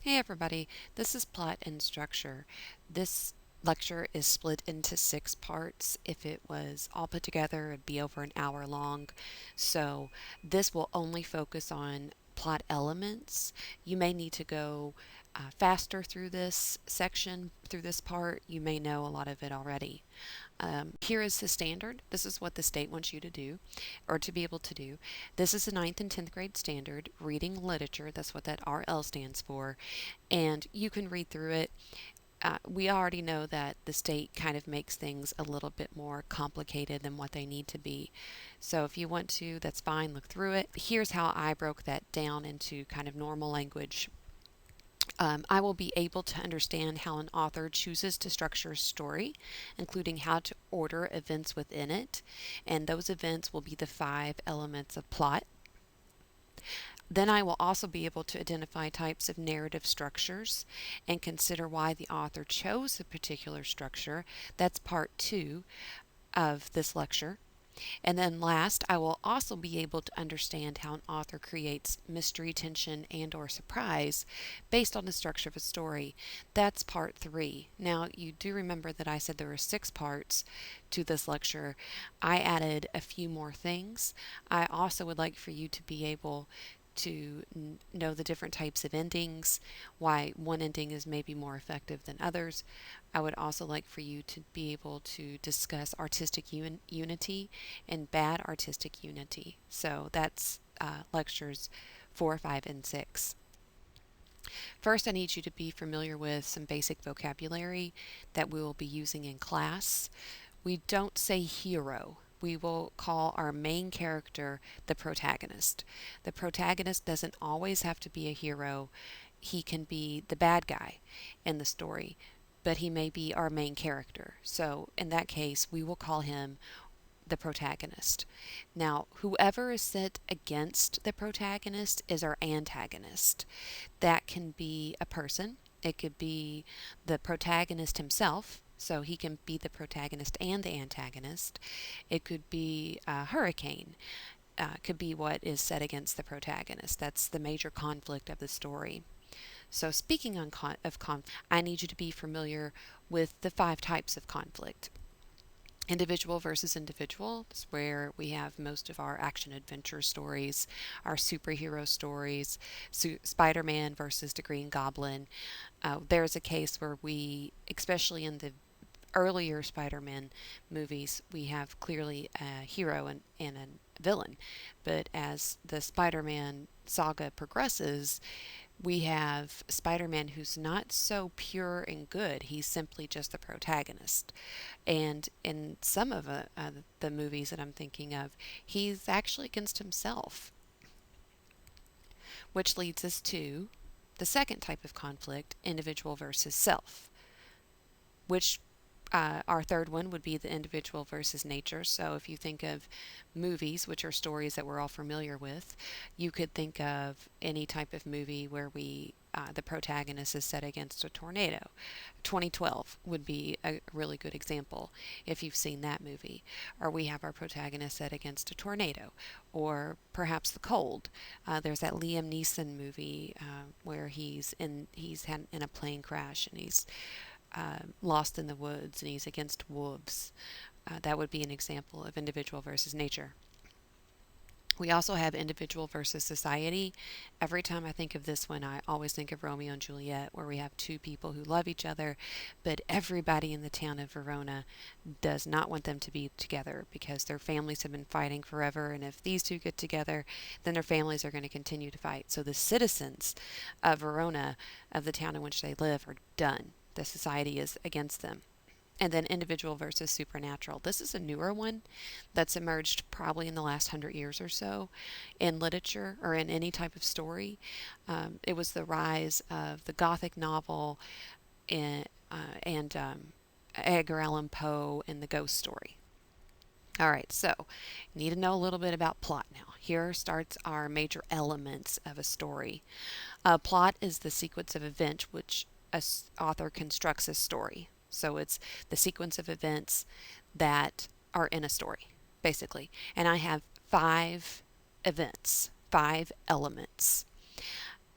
Hey everybody, this is Plot and Structure. This lecture is split into 6 parts. If it was all put together, it'd be over an hour long. So this will only focus on plot elements. You may need to go faster through this section, through this part. You may know a lot of it already. Here is the standard. This is what the state wants you to do, or to be able to do. This is the ninth and 10th grade standard, reading literature. That's what that RL stands for. And you can read through it. We already know that the state kind of makes things a little bit more complicated than what they need to be. So if you want to, that's fine, look through it. Here's how I broke that down into kind of normal language. I will be able to understand how an author chooses to structure a story, including how to order events within it, and those events will be the 5 elements of plot. Then I will also be able to identify types of narrative structures and consider why the author chose a particular structure. That's part 2 of this lecture. And then last, I will also be able to understand how an author creates mystery, tension, and or surprise based on the structure of a story. That's part 3. Now, you do remember that I said there were 6 parts to this lecture. I added a few more things. I also would like for you to be able to know the different types of endings, why one ending is maybe more effective than others. I would also like for you to be able to discuss artistic unity and bad artistic unity. So that's lectures 4, 5, and 6. First, I need you to be familiar with some basic vocabulary that we will be using in class. We don't say hero. We will call our main character the protagonist. The protagonist doesn't always have to be a hero. He can be the bad guy in the story, but he may be our main character. So in that case, we will call him the protagonist. Now, whoever is set against the protagonist is our antagonist. That can be a person, it could be the protagonist himself, so he can be the protagonist and the antagonist. It could be a hurricane. Could be what is set against the protagonist. That's the major conflict of the story. So, speaking of conflict, I need you to be familiar with the 5 types of conflict. Individual versus individual is where we have most of our action adventure stories, our superhero stories. Spider-Man versus the Green Goblin. There's a case where we, especially in the earlier Spider-Man movies, we have clearly a hero and a villain. But as the Spider-Man saga progresses, we have Spider-Man who's not so pure and good. He's simply just the protagonist. And in some of the movies that I'm thinking of, he's actually against himself. Which leads us to the second type of conflict, individual versus self, which our third one would be the individual versus nature. So if you think of movies, which are stories that we're all familiar with, you could think of any type of movie where the protagonist is set against a tornado. 2012 would be a really good example if you've seen that movie. Or we have our protagonist set against a tornado, or perhaps the cold. There's that Liam Neeson movie where he's in a plane crash and he's lost in the woods and he's against wolves. That would be an example of individual versus nature. We also have individual versus society. Every time I think of this one, I always think of Romeo and Juliet, where we have 2 people who love each other, but everybody in the town of Verona does not want them to be together because their families have been fighting forever, and if these 2 get together, then their families are going to continue to fight. So the citizens of Verona, of the town in which they live, are done. The society is against them. And then individual versus supernatural. This is a newer one that's emerged probably in the last 100 years or so in literature or in any type of story. It was the rise of the Gothic novel and Edgar Allan Poe and the ghost story. All right, so you need to know a little bit about plot now. Here starts our major elements of a story. A plot is the sequence of events which an author constructs a story. So it's the sequence of events that are in a story, basically. And I have 5 events, 5 elements.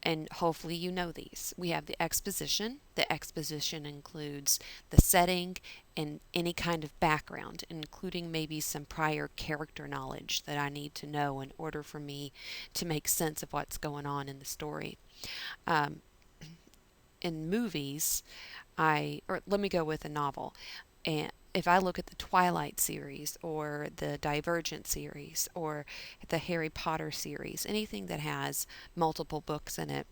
And hopefully you know these. We have the exposition. The exposition includes the setting and any kind of background, including maybe some prior character knowledge that I need to know in order for me to make sense of what's going on in the story. Um, in movies, or let me go with a novel. And if I look at the Twilight series or the Divergent series or the Harry Potter series, anything that has multiple books in it,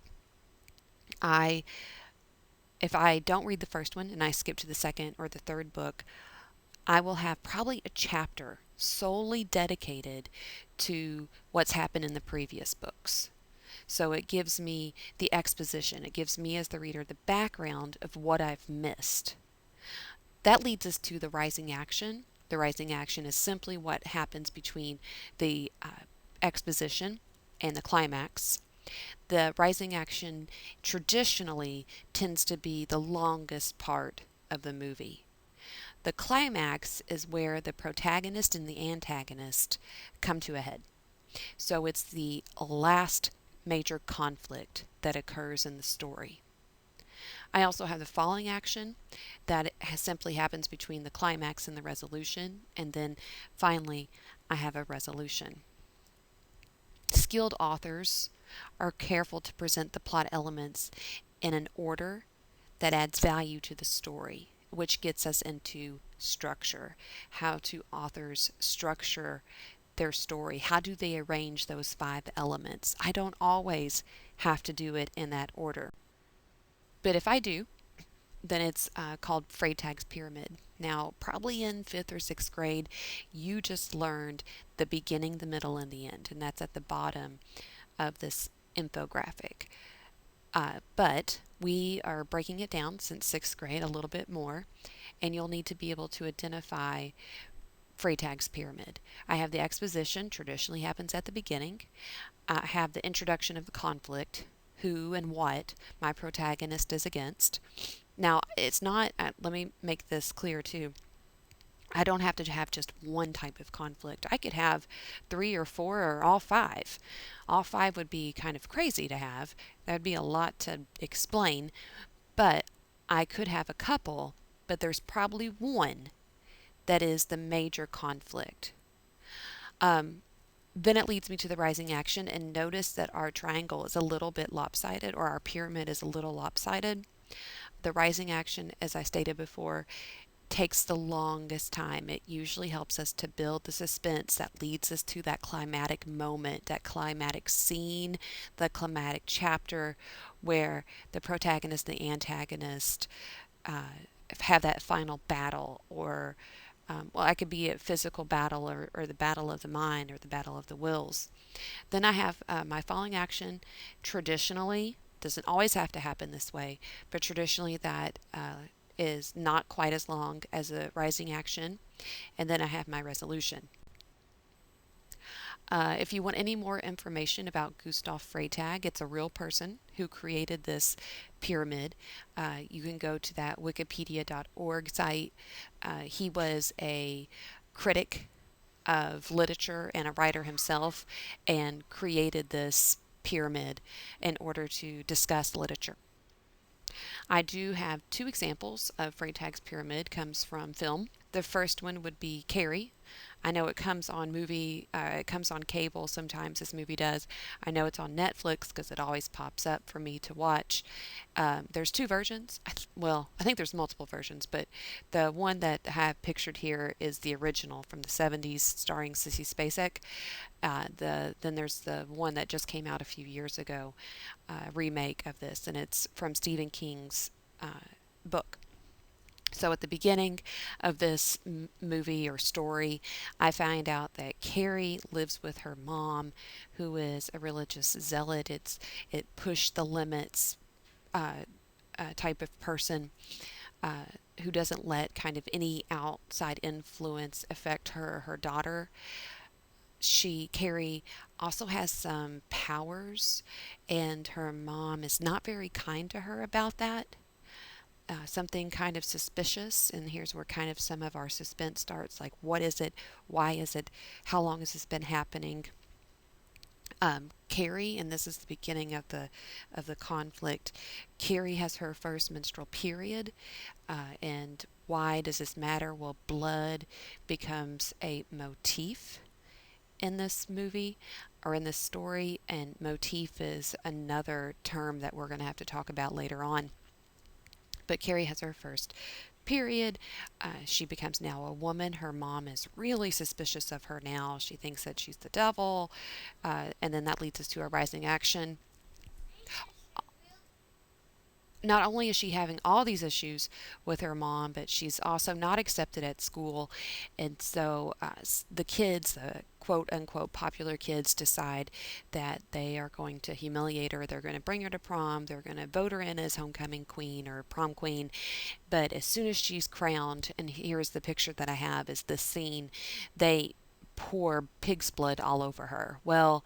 I if I don't read the first one and I skip to the second or the third book, I will have probably a chapter solely dedicated to what's happened in the previous books. So it gives me the exposition. It gives me, as the reader, the background of what I've missed. That leads us to the rising action. The rising action is simply what happens between the exposition and the climax. The rising action traditionally tends to be the longest part of the movie. The climax is where the protagonist and the antagonist come to a head. So it's the last major conflict that occurs in the story. I also have the falling action that simply happens between the climax and the resolution, and then finally I have a resolution. Skilled authors are careful to present the plot elements in an order that adds value to the story, which gets us into structure. How do authors structure their story? How do they arrange those five elements? I don't always have to do it in that order. But if I do, then it's called Freytag's Pyramid. Now, probably in fifth or sixth grade, you just learned the beginning, the middle, and the end, and that's at the bottom of this infographic. But we are breaking it down since sixth grade a little bit more, and you'll need to be able to identify Freytag's Pyramid. I have the exposition, traditionally happens at the beginning. I have the introduction of the conflict, who and what my protagonist is against. Now, it's not, let me make this clear too. I don't have to have just one type of conflict. I could have three or four or all five. All five would be kind of crazy to have. That would be a lot to explain. But I could have a couple, but there's probably one that is the major conflict. Then it leads me to the rising action, and notice that our triangle is a little bit lopsided, or our pyramid is a little lopsided. The rising action, as I stated before, takes the longest time. It usually helps us to build the suspense that leads us to that climatic moment, that climatic scene, the climatic chapter where the protagonist and the antagonist have that final battle, or well, I could be a physical battle, or the battle of the mind, or the battle of the wills. Then I have my falling action. Traditionally, doesn't always have to happen this way, but traditionally that is not quite as long as a rising action. And then I have my resolution. If you want any more information about Gustav Freytag, it's a real person who created this pyramid. You can go to that wikipedia.org site. He was a critic of literature and a writer himself, and created this pyramid in order to discuss literature. I do have two examples of Freytag's pyramid comes from film. The first one would be Carrie. I know it comes on it comes on cable sometimes. This movie does. I know it's on Netflix because it always pops up for me to watch. There's two versions. Well, I think there's multiple versions, but the one that I have pictured here is the original from the 70s, starring Sissy Spacek. Then there's the one that just came out a few years ago, remake of this, and it's from Stephen King's book. So at the beginning of this movie or story, I find out that Carrie lives with her mom, who is a religious zealot. It push the limits type of person, who doesn't let kind of any outside influence affect her or her daughter. Carrie also has some powers, and her mom is not very kind to her about that. Something kind of suspicious, and here's where kind of some of our suspense starts, like what is it, why is it, how long has this been happening. Carrie, and this is the beginning of the conflict. Carrie has her first menstrual period, and why does this matter? Well, blood becomes a motif in this movie or in this story, and motif is another term that we're going to have to talk about later on. But Carrie has her first period. She becomes now a woman. Her mom is really suspicious of her now. She thinks that she's the devil, and then that leads us to a rising action. Not only is she having all these issues with her mom, but she's also not accepted at school. And so the kids, the quote unquote popular kids, decide that they are going to humiliate her. They're going to bring her to prom. They're going to vote her in as homecoming queen or prom queen. But as soon as she's crowned, and here's the picture that I have, is this scene, they pour pig's blood all over her. Well,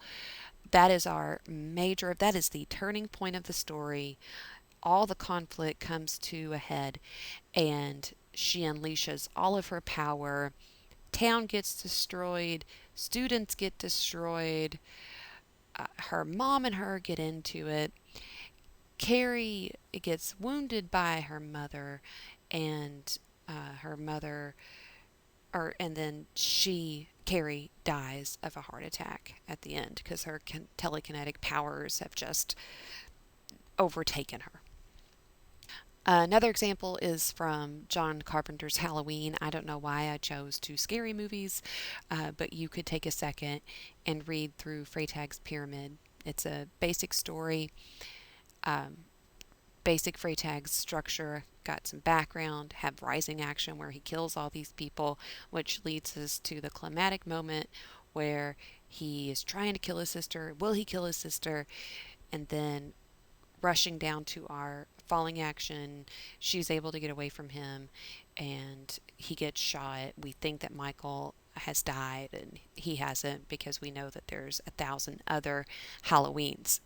that is the turning point of the story. All the conflict comes to a head, and she unleashes all of her power. Town gets destroyed, students get destroyed, her mom and her get into it. Carrie gets wounded by her mother, and her mother, and then Carrie dies of a heart attack at the end because her telekinetic powers have just overtaken her. Another example is from John Carpenter's Halloween. I don't know why I chose two scary movies, but you could take a second and read through Freytag's Pyramid. It's a basic story, um, basic Freytag's structure, got some background, have rising action where he kills all these people, which leads us to the climatic moment where he is trying to kill his sister. Will he kill his sister? And then rushing down to our falling action. She's able to get away from him and he gets shot. We think that Michael has died and he hasn't because we know that there's 1,000 other Halloweens.